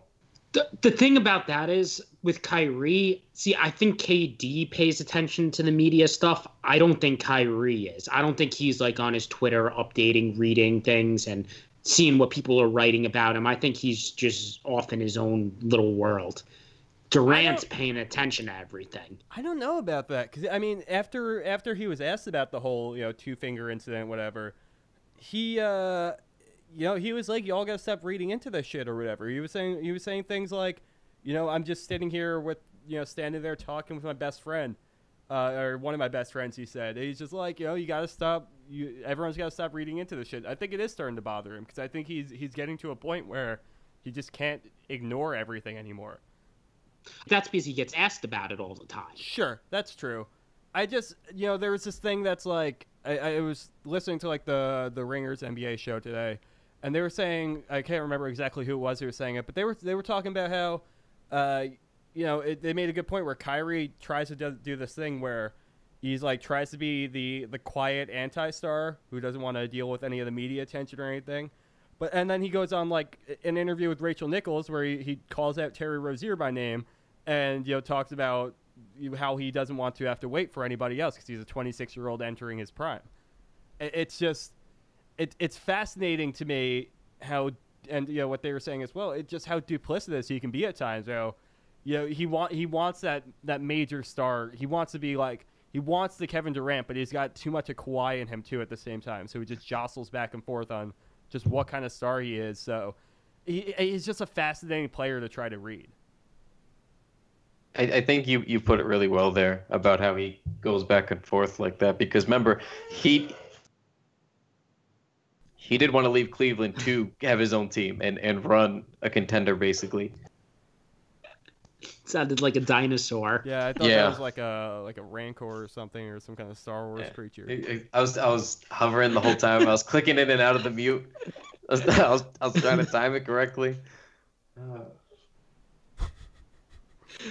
the thing about that is with Kyrie, I think KD pays attention to the media stuff. I don't think Kyrie is. I don't think he's on his Twitter updating, reading things and seeing what people are writing about him. I think he's just off in his own little world. Durant's paying attention to everything. I don't know about that because after he was asked about the whole 2-finger incident, whatever, he he was like, y'all gotta stop reading into this shit or whatever. He was saying things like, I'm just sitting here with standing there talking with my best friend, or one of my best friends. He said he's just like, you gotta stop. Everyone's gotta stop reading into this shit. I think it is starting to bother him because I think he's getting to a point where he just can't ignore everything anymore. That's because he gets asked about it all the time. Sure, that's true. I just, there was this thing that's like, I was listening to the Ringers NBA show today, and they were saying, I can't remember exactly who it was who was saying it, but they were talking about how, they made a good point where Kyrie tries to do this thing where he's tries to be the quiet anti-star who doesn't want to deal with any of the media attention or anything. And then he goes on like an interview with Rachel Nichols where he calls out Terry Rozier by name, and talks about how he doesn't want to have to wait for anybody else because he's a 26-year-old entering his prime. It's just it's fascinating to me how, and what they were saying as well, it's just how duplicitous he can be at times. He wants that major star. He wants to be like, he wants the Kevin Durant, but he's got too much of Kawhi in him too at the same time. So he just jostles back and forth on just what kind of star he is. So he's just a fascinating player to try to read. I think you put it really well there about how he goes back and forth like that, because remember, he did want to leave Cleveland to have his own team and run a contender, basically. Sounded like a dinosaur. Yeah, I thought that was like a rancor or something, or some kind of Star Wars creature. I was hovering the whole time. I was clicking in and out of the mute. I was trying to time it correctly.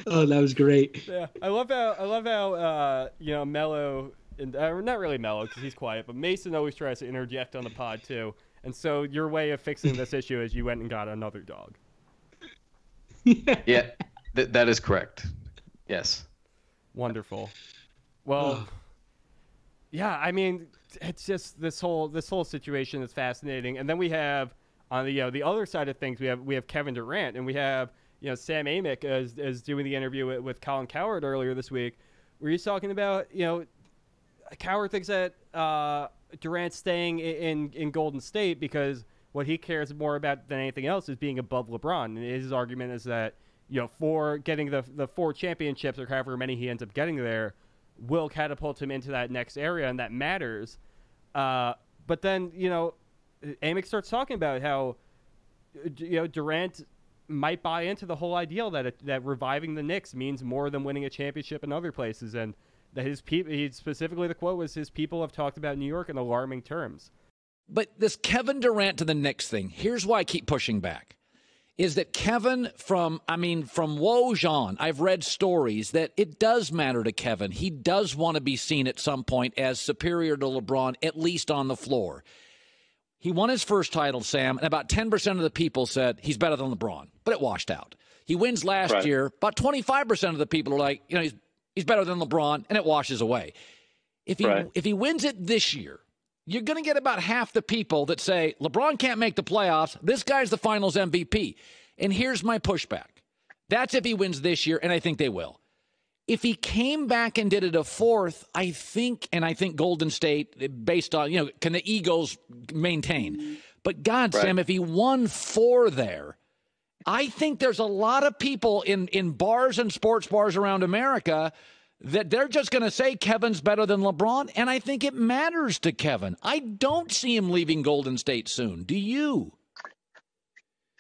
Oh, that was great. Yeah, I love how Mello, and not really Mello because he's quiet, but Mason always tries to interject on the pod too. And so your way of fixing this issue is you went and got another dog. Yeah, that is correct. Yes. Wonderful. Well, yeah, I mean, it's just this whole situation is fascinating. And then we have on the other side of things, we have Kevin Durant, and we have Sam Amick as doing the interview with Colin Cowherd earlier this week, where he's talking about Cowherd thinks that Durant's staying in Golden State because what he cares more about than anything else is being above LeBron. And his argument is that for getting the 4 championships or however many he ends up getting there will catapult him into that next area, and that matters. But then Amick starts talking about how Durant might buy into the whole idea that reviving the Knicks means more than winning a championship in other places, and that his people, specifically the quote was, his people have talked about New York in alarming terms. But this Kevin Durant to the Knicks thing, here's why I keep pushing back, is that Kevin from Woj on, I've read stories that it does matter to Kevin. He does want to be seen at some point as superior to LeBron, at least on the floor. He won his first title, Sam, and about 10% of the people said he's better than LeBron, but it washed out. He wins last year. About 25% of the people are like, he's better than LeBron, and it washes away. If he wins it this year, you're going to get about half the people that say LeBron can't make the playoffs. This guy's the Finals MVP. And here's my pushback. That's if he wins this year, and I think they will. If he came back and did it a fourth, I think Golden State, based on, can the Eagles maintain? But God, Sam, if he won 4 there, I think there's a lot of people in bars and sports bars around America that they're just going to say Kevin's better than LeBron, and I think it matters to Kevin. I don't see him leaving Golden State soon. Do you?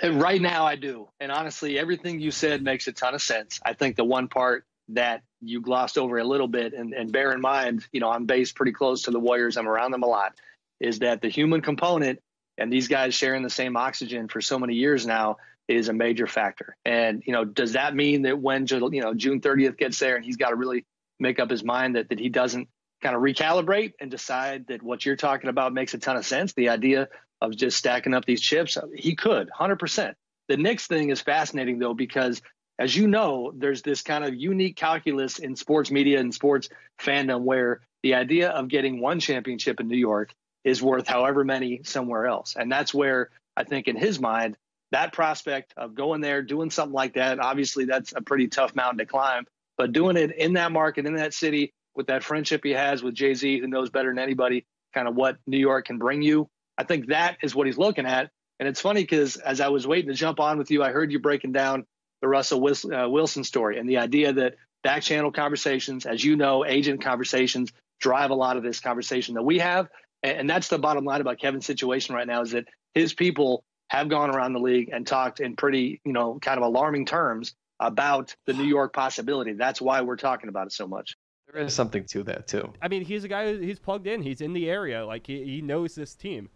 And right now I do. And honestly, everything you said makes a ton of sense. I think the one part that you glossed over a little bit, and bear in mind, I'm based pretty close to the Warriors. I'm around them a lot, is that the human component and these guys sharing the same oxygen for so many years now is a major factor. And, does that mean that when, June 30th gets there and he's got to really make up his mind that he doesn't kind of recalibrate and decide that what you're talking about makes a ton of sense? The idea of just stacking up these chips, he could 100%. The Knicks thing is fascinating though, because as you know, there's this kind of unique calculus in sports media and sports fandom where the idea of getting 1 championship in New York is worth however many somewhere else. And that's where I think in his mind, that prospect of going there, doing something like that, obviously that's a pretty tough mountain to climb, but doing it in that market, in that city, with that friendship he has with Jay-Z, who knows better than anybody kind of what New York can bring you, I think that is what he's looking at. And it's funny because as I was waiting to jump on with you, I heard you breaking down the Russell Wilson story and the idea that back channel conversations, as you know, agent conversations drive a lot of this conversation that we have. And that's the bottom line about Kevin's situation right now, is that his people have gone around the league and talked in pretty, kind of alarming terms about the New York possibility. That's why we're talking about it so much. There is something to that too. I mean, he's a guy he's plugged in. He's in the area. Like he knows this team.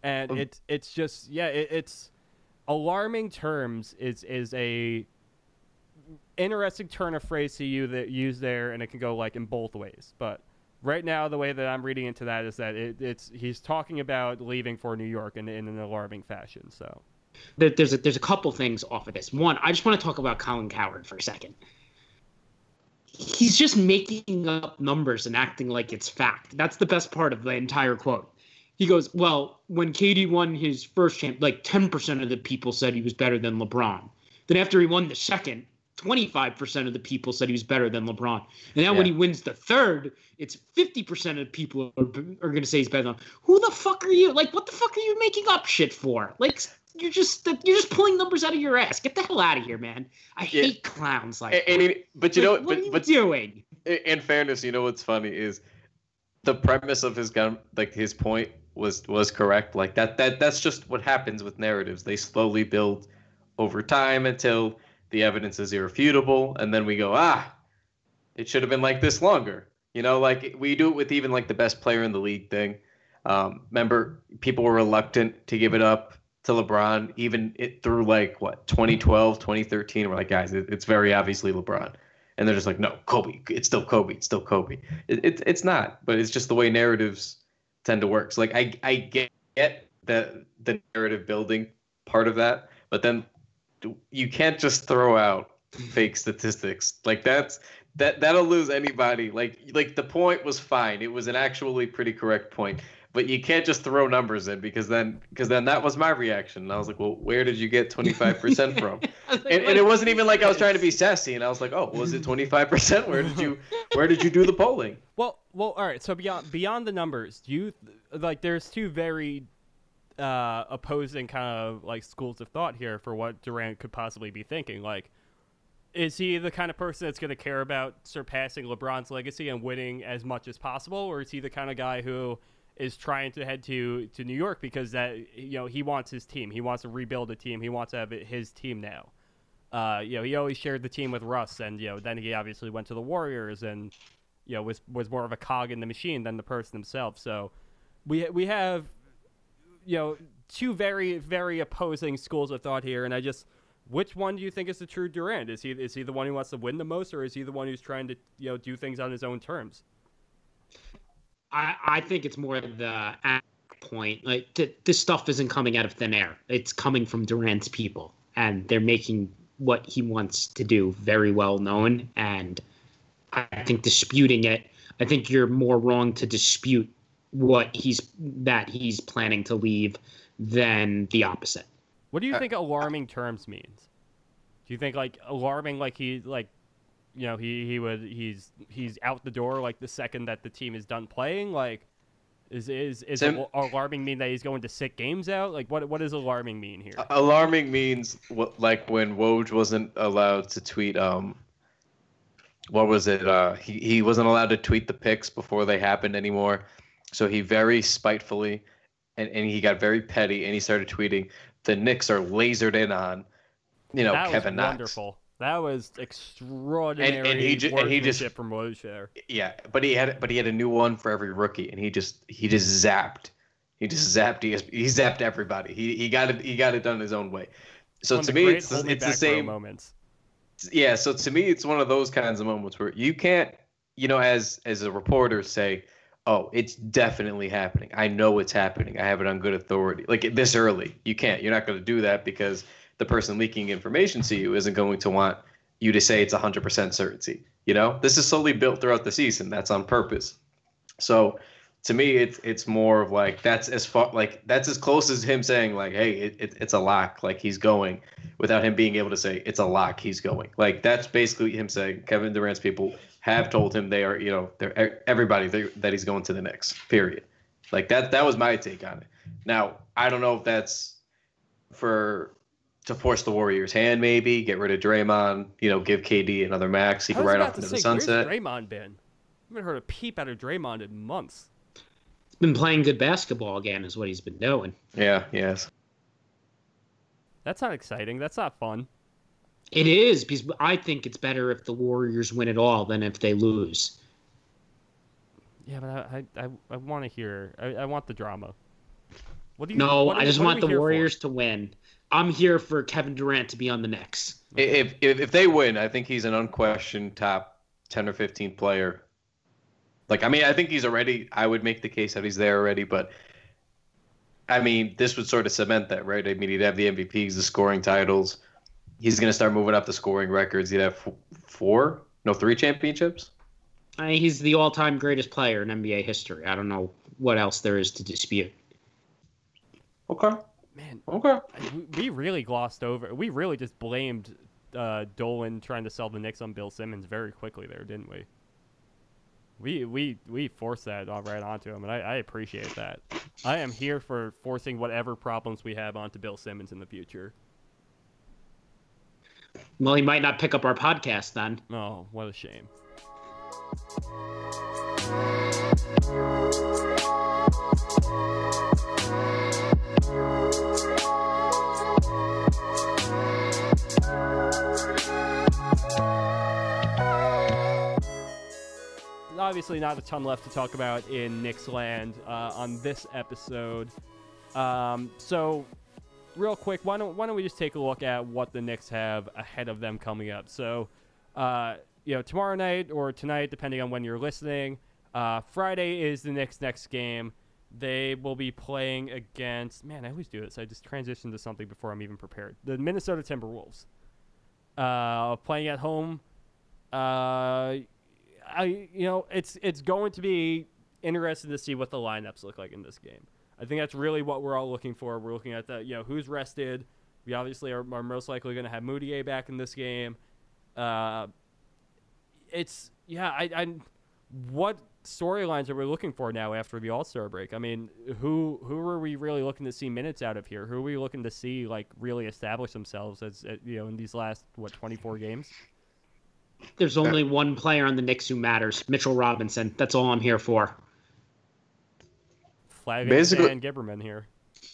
And it's just, it's alarming terms is a interesting turn of phrase to use there, and it can go like in both ways. But right now, the way that I'm reading into that is that he's talking about leaving for New York in an alarming fashion. So there's a couple things off of this. One, I just want to talk about Colin Cowherd for a second. He's just making up numbers and acting like it's fact. That's the best part of the entire quote. He goes, well, when KD won his first champ, like 10% of the people said he was better than LeBron. Then after he won the second, 25% of the people said he was better than LeBron. And now when he wins the third, it's 50% of people are going to say he's better than. Who the fuck are you? Like, what the fuck are you making up shit for? Like, you're just pulling numbers out of your ass. Get the hell out of here, man. I hate clowns like that. But you know, what are you doing? In fairness, you know what's funny is the premise of his his point was correct. Like that's just what happens with narratives. They slowly build over time until the evidence is irrefutable, and then we go, it should have been like this longer. You know, like we do it with even like the best player in the league thing. Remember, people were reluctant to give it up to LeBron, even through 2012, 2013. We're like, guys, it's very obviously LeBron. And they're just like, no, Kobe. It's still Kobe. It's still Kobe. It's not, but it's just the way narratives tend to work. So like I get the narrative building part of that, but then you can't just throw out fake statistics. Like that'll lose anybody. Like the point was fine. It was an actually pretty correct point. But you can't just throw numbers in because then that was my reaction. And I was like, well, where did you get 25% from? and it wasn't even like I was trying to be sassy. And I was like, oh, was it 25%? Where did you do the polling? Well, all right. So beyond the numbers, there's two very opposing kind of like schools of thought here for what Durant could possibly be thinking. Like, is he the kind of person that's going to care about surpassing LeBron's legacy and winning as much as possible, or is he the kind of guy who is trying to head to New York because he wants his team. He wants to rebuild a team. He wants to have his team now. He always shared the team with Russ, and then he obviously went to the Warriors and was more of a cog in the machine than the person himself. So we have two very, very opposing schools of thought here, and which one do you think is the true Durant? Is he the one who wants to win the most, or is he the one who's trying to do things on his own terms? I think it's more the point. Like this stuff isn't coming out of thin air. It's coming from Durant's people, and they're making what he wants to do very well known. And I think disputing it, I think you're more wrong to dispute that he's planning to leave than the opposite. What do you think alarming terms means? Do you think like alarming, like he's out the door like the second that the team is done playing? Like, is alarming mean that he's going to sit games out? Like, what does alarming mean here? Alarming means like when Woj wasn't allowed to tweet. What was it? He wasn't allowed to tweet the picks before they happened anymore. So he very spitefully and he got very petty and he started tweeting, the Knicks are lasered in on, that Kevin was Knox. Wonderful. That was extraordinary. And he just from Woj there. Yeah, but he had a new one for every rookie, and he just zapped. He zapped everybody. He got it done his own way. So to me, it's the same moments. Yeah. So to me, it's one of those kinds of moments where you can't, as a reporter, say, "Oh, it's definitely happening. I know it's happening. I have it on good authority." Like this early, you can't. You're not going to do that because the person leaking information to you isn't going to want you to say it's 100% certainty. This is slowly built throughout the season. That's on purpose. So to me, it's more of like that's as close as him saying like, hey, it's a lock, like he's going, without him being able to say it's a lock, he's going. Like that's basically him saying Kevin Durant's people have told him they are, that he's going to the Knicks. Period. Like that was my take on it. Now I don't know if that's to force the Warriors' hand, maybe get rid of Draymond, give KD another max. He can ride off into the sunset. Where's Draymond been? I haven't heard a peep out of Draymond in months. He's been playing good basketball again, is what he's been doing. Yeah, yes. That's not exciting. That's not fun. It is, because I think it's better if the Warriors win it all than if they lose. Yeah, but I want to hear. I want the drama. I just want the Warriors to win. I'm here for Kevin Durant to be on the Knicks. If they win, I think he's an unquestioned top 10 or 15 player Like, I mean, I think I would make the case that he's there already, but I mean, this would sort of cement that, right? I mean, he'd have the MVPs, the scoring titles. He's going to start moving up the scoring records. He'd have 3 championships. I mean, he's the all-time greatest player in NBA history. I don't know what else there is to dispute. Okay. Man, okay. We really glossed over. We really just blamed Dolan trying to sell the Knicks on Bill Simmons very quickly there, didn't we? We forced that right onto him, and I appreciate that. I am here for forcing whatever problems we have onto Bill Simmons in the future. Well, he might not pick up our podcast then. Oh, what a shame. Obviously not a ton left to talk about in Knicks land on this episode. So real quick, why don't we just take a look at what the Knicks have ahead of them coming up? So, tomorrow night or tonight, depending on when you're listening, Friday is the Knicks' next game. They will be playing against, man, I always do this. I just transition to something before I'm even prepared. The Minnesota Timberwolves. Playing at home. It's going to be interesting to see what the lineups look like in this game. I think that's really what we're all looking for. We're looking at who's rested. We obviously are most likely going to have Moutier back in this game. What storylines are we looking for now after the All-Star break? I mean, who are we really looking to see minutes out of here? Who are we looking to see really establish themselves as in these last 24 games? There's only one player on the Knicks who matters, Mitchell Robinson. That's all I'm here for. Flagging Maggio Gibberman here.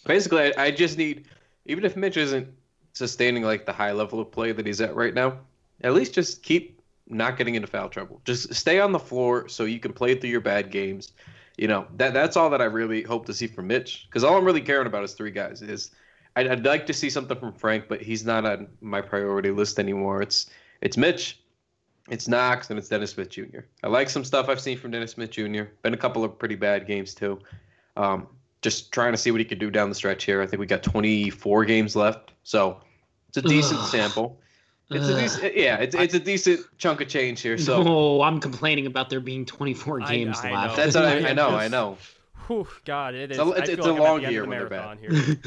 Basically, I just need, even if Mitch isn't sustaining the high level of play that he's at right now, at least just keep not getting into foul trouble. Just stay on the floor so you can play through your bad games. That's all that I really hope to see from Mitch, because all I'm really caring about is 3 guys. I'd like to see something from Frank, but he's not on my priority list anymore. It's Mitch, it's Knox, and it's Dennis Smith Jr. I like some stuff I've seen from Dennis Smith Jr. Been a couple of pretty bad games too. Just trying to see what he could do down the stretch here. I think we got 24 games left, so it's a decent sample. It's a decent chunk of change here. So I'm complaining about there being 24 games left. That's what I know. Whew, God, it is. It's a long year when they're bad. Here.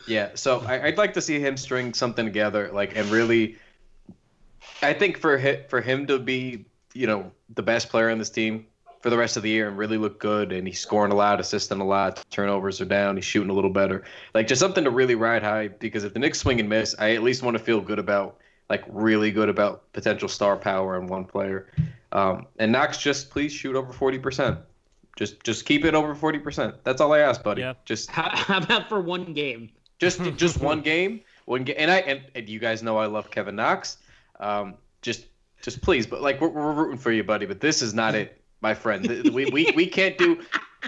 Yeah, so I'd like to see him string something together, and really. I think for him to be, the best player on this team for the rest of the year and really look good, and he's scoring a lot, assisting a lot, turnovers are down, he's shooting a little better. Just something to really ride high, because if the Knicks swing and miss, I at least want to feel good about, really good about potential star power in one player. And Knox, just please shoot over 40%. Just keep it over 40%. That's all I ask, buddy. Yeah. Just how about for one game? Just one game. And you guys know I love Kevin Knox. Just please, but we're rooting for you, buddy. But this is not it, my friend. We can't do,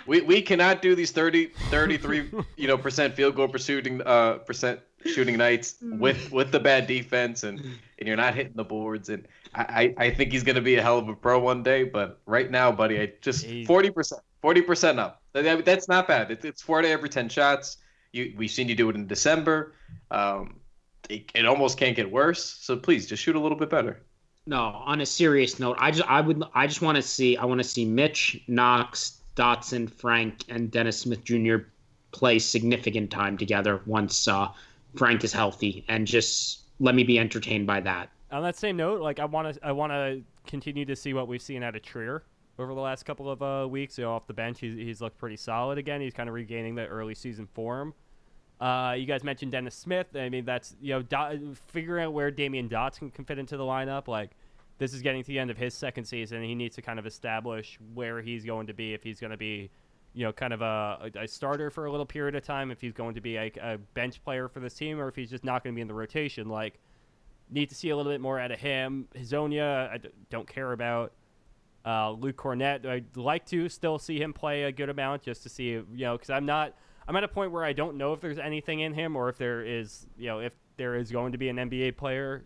we cannot do these 33 percent field goal percent shooting nights with the bad defense, and you're not hitting the boards. And I think he's gonna be a hell of a pro one day. But right now, buddy, I just 40% up. That's not bad. It's 4 out of every 10 shots. We've seen you do it in December. It almost can't get worse. So please, just shoot a little bit better. No, on a serious note, I just want to see Mitch, Knox, Dotson, Frank, and Dennis Smith Jr. play significant time together once Frank is healthy, and just let me be entertained by that. On that same note, I want to continue to see what we've seen out of Trier over the last couple of weeks. Off the bench, he's looked pretty solid again. He's kind of regaining the early season form. You guys mentioned Dennis Smith. I mean, that's figuring out where Damian Dotson can fit into the lineup. This is getting to the end of his second season, and he needs to kind of establish where he's going to be, if he's going to be, kind of a starter for a little period of time, if he's going to be a bench player for this team, or if he's just not going to be in the rotation. Need to see a little bit more out of him. Hazonia, I don't care about. Luke Cornett, I'd like to still see him play a good amount, just to see, because I'm at a point where I don't know if there's anything in him, or if there is, if there is going to be an NBA player,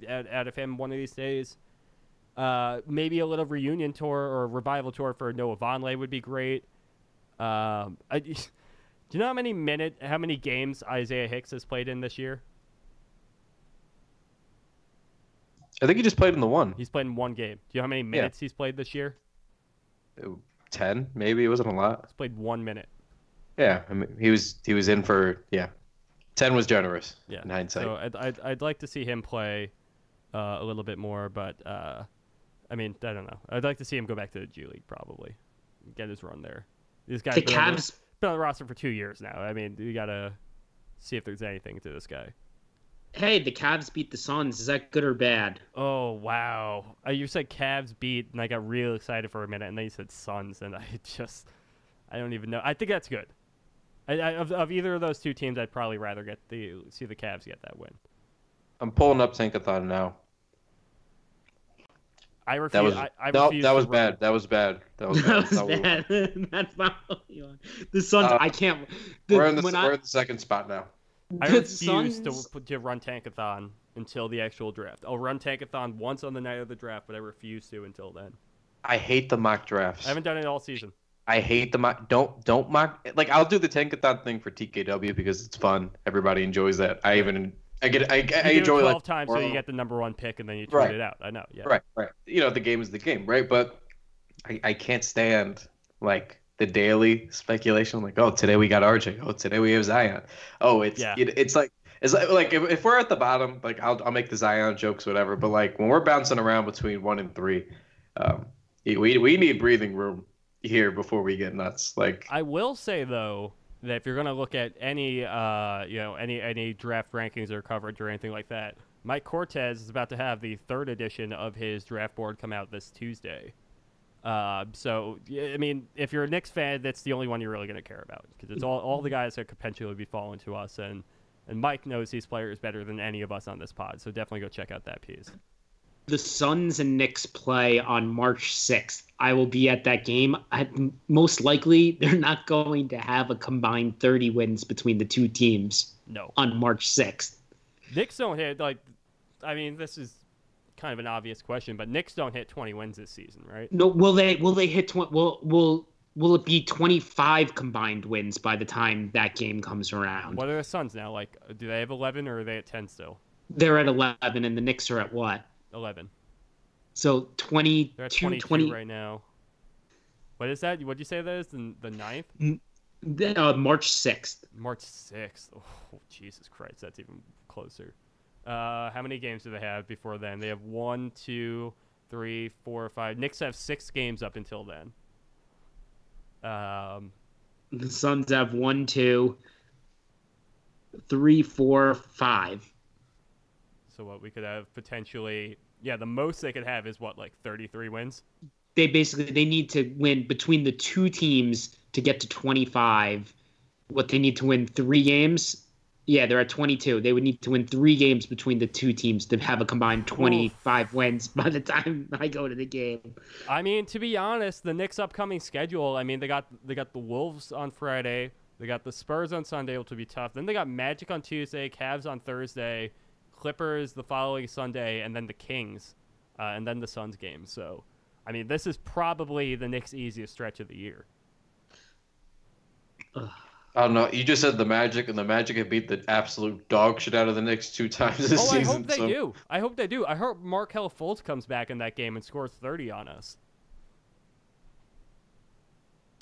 out of him one of these days. Maybe a little reunion tour or revival tour for Noah Vonleh would be great. Do you know how many games Isaiah Hicks has played in this year? I think he just played in the one. He's played in one game. Do you know how many minutes he's played this year? 10, maybe. It wasn't a lot. He's played 1 minute. Yeah, I mean, he was in for 10 was generous. Yeah, in hindsight. So I'd like to see him play a little bit more, but I mean, I don't know. I'd like to see him go back to the G League probably, get his run there. This guy's been on the roster for 2 years now. I mean, you gotta see if there's anything to this guy. Hey, the Cavs beat the Suns. Is that good or bad? Oh, wow. You said Cavs beat, and I got real excited for a minute, and then you said Suns, and I don't even know. I think that's good. Of either of those two teams, I'd probably rather see the Cavs get that win. I'm pulling up Tankathon now. I refuse. That was bad. That was bad. That was bad. That's not what you want. The Suns, I can't. We're in the second spot now. I refuse to run Tankathon until the actual draft. I'll run Tankathon once on the night of the draft, but I refuse to until then. I hate the mock drafts. I haven't done it all season. I hate the mock. Don't mock. Like, I'll do the Tankathon thing for TKW because it's fun. Everybody enjoys that. I enjoy 12 times so you get the number one pick and then you tweet it out. I know. Yeah. Right. You know, the game is the game, right? But I can't stand like the daily speculation. Like, oh, today we got RJ. Oh, today we have Zion. Oh, it's like if we're at the bottom, like I'll make the Zion jokes, whatever. But like when we're bouncing around between 1 and 3, we need breathing room here before we get nuts. Like, I will say though that if you're gonna look at any any draft rankings or coverage or anything like that, Mike Cortez is about to have the 3rd edition of his draft board come out this Tuesday. So I mean, if you're a Knicks fan, that's the only one you're really gonna care about because it's all the guys that could potentially be falling to us, and Mike knows these players better than any of us on this pod. So definitely go check out that piece. The Suns and Knicks play on March 6th. I will be at that game. Most likely, they're not going to have a combined 30 wins between the two teams. No. On March 6th. Knicks don't hit, I mean, this is kind of an obvious question, but Knicks don't hit 20 wins this season, right? No, will they hit 20? Will it be 25 combined wins by the time that game comes around? What are the Suns now? Like, do they have 11 or are they at 10 still? They're at 11, and the Knicks are at what? 11. So 20. They're at 22 20 right now. What is that? What did you say that is? The 9th? March 6th. March 6th. Oh, Jesus Christ. That's even closer. How many games do they have before then? They have 1, 2, 3, 4, 5. Knicks have 6 games up until then. The Suns have 1, 2, 3, 4, 5. So what we could have potentially, the most they could have is what, like 33 wins? They need to win between the two teams to get to 25. What they need to win 3 games? Yeah, they're at 22. They would need to win 3 games between the two teams to have a combined 25 wins by the time I go to the game. I mean, to be honest, the Knicks' upcoming schedule, I mean, they got the Wolves on Friday. They got the Spurs on Sunday, which will be tough. Then they got Magic on Tuesday, Cavs on Thursday, Clippers the following Sunday, and then the Kings, and then the Suns game. So, I mean, this is probably the Knicks' easiest stretch of the year. I don't know. You just said the Magic, and the Magic have beat the absolute dog shit out of the Knicks 2 times this season. I hope they do. I hope they do. I hope Markelle Fultz comes back in that game and scores 30 on us.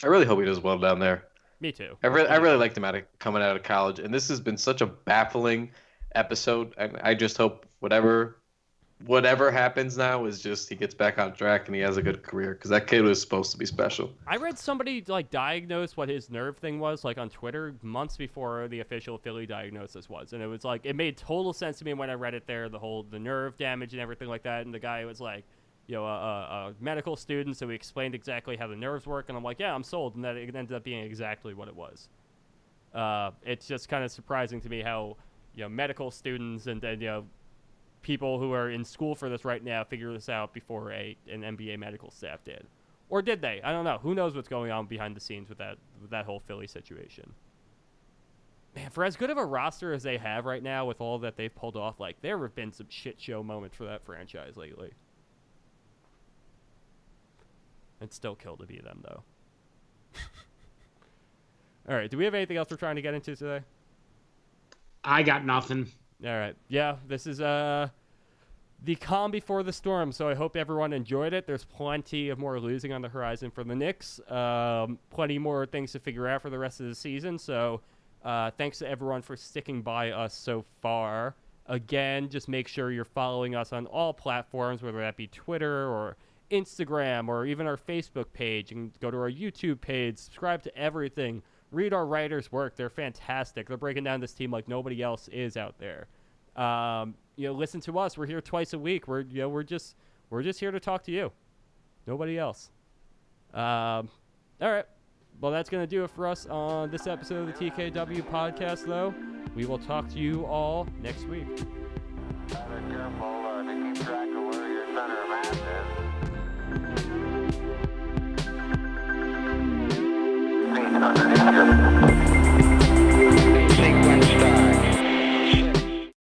I really hope he does well down there. Me too. I really liked him coming out of college, and this has been such a baffling episode. And I just hope whatever happens now is just he gets back on track and he has a good career because that kid was supposed to be special. I read somebody diagnose what his nerve thing was on Twitter months before the official Philly diagnosis was, and it was it made total sense to me when I read it there, the nerve damage and everything like that, and the guy was a medical student, so he explained exactly how the nerves work, and I'm like, yeah, I'm sold, and that it ended up being exactly what it was. It's just kind of surprising to me how medical students and people who are in school for this right now figure this out before an NBA medical staff did. Or did they? I don't know. Who knows what's going on behind the scenes with that whole Philly situation. Man, for as good of a roster as they have right now with all that they've pulled off, there have been some shit show moments for that franchise lately. It'd still kill to be them, though. All right. Do we have anything else we're trying to get into today? I got nothing. All right. Yeah, this is the calm before the storm, so I hope everyone enjoyed it. There's plenty of more losing on the horizon for the Knicks. Plenty more things to figure out for the rest of the season, so thanks to everyone for sticking by us so far. Again, just make sure you're following us on all platforms, whether that be Twitter or Instagram or even our Facebook page. You can go to our YouTube page, subscribe to everything, read our writers' work. They're fantastic. They're breaking down this team like nobody else is out there. Listen to us. We're here twice a week. We're just here to talk to you. Nobody else. All right. Well, that's going to do it for us on this episode of the TKW podcast, though. We will talk to you all next week.